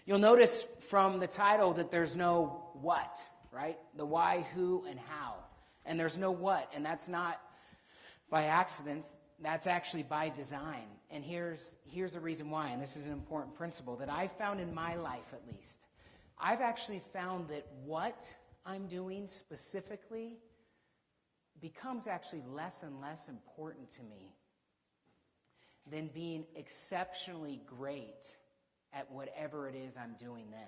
You'll notice from the title that there's no what, right? The why, who, and how. And there's no what, and that's not by accident. That's actually by design. And here's a reason why, and this is an important principle that I've found in my life at least. I've actually found that what I'm doing specifically becomes actually less and less important to me than being exceptionally great at whatever it is I'm doing then.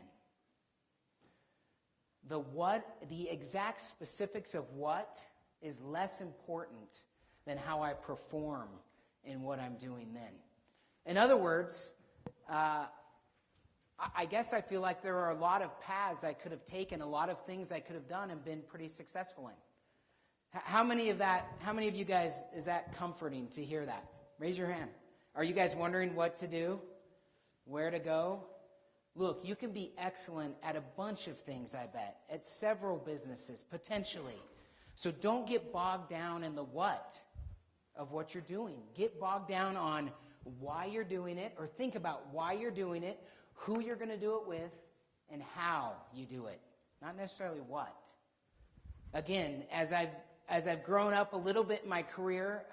The exact specifics of what is less important than how I perform in what I'm doing then. In other words, I guess I feel like there are a lot of paths I could have taken, a lot of things I could have done and been pretty successful in. How many of you guys, is that comforting to hear that? Raise your hand. Are you guys wondering what to do? Where to go? Look, you can be excellent at a bunch of things, I bet, at several businesses, potentially. So don't get bogged down in the what of what you're doing. Get bogged down on why you're doing it, or think about why you're doing it, who you're going to do it with, and how you do it, not necessarily what. Again, as I've grown up a little bit in my career,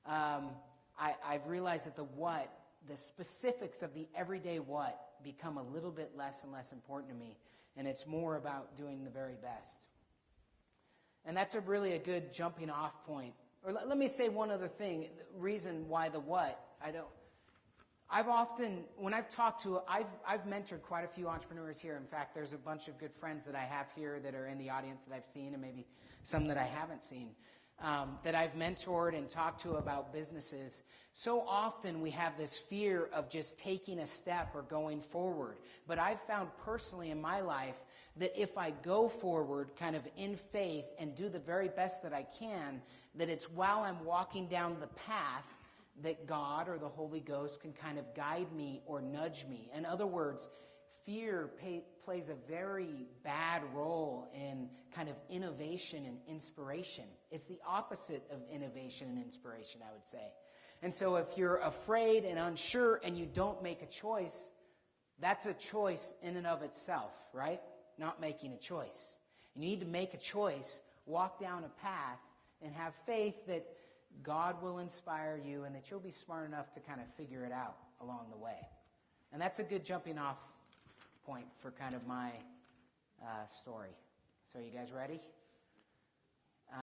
I've realized that the specifics of the everyday what become a little bit less and less important to me, and it's more about doing the very best. And that's really a good jumping off point. Or let me say one other thing, the reason why the what, I've mentored quite a few entrepreneurs here. In fact, there's a bunch of good friends that I have here that are in the audience that I've seen, and maybe some that I haven't seen, that I've mentored and talked to about businesses. So often we have this fear of just taking a step or going forward. But I've found personally in my life that if I go forward kind of in faith and do the very best that I can, that it's while I'm walking down the path that God or the Holy Ghost can kind of guide me or nudge me. In other words, fear plays a very bad role in kind of innovation and inspiration. It's the opposite of innovation and inspiration, I would say. And so if you're afraid and unsure and you don't make a choice, that's a choice in and of itself, right? Not making a choice. You need to make a choice, walk down a path, and have faith that God will inspire you and that you'll be smart enough to kind of figure it out along the way. And that's a good jumping off point for kind of my story. So are you guys ready?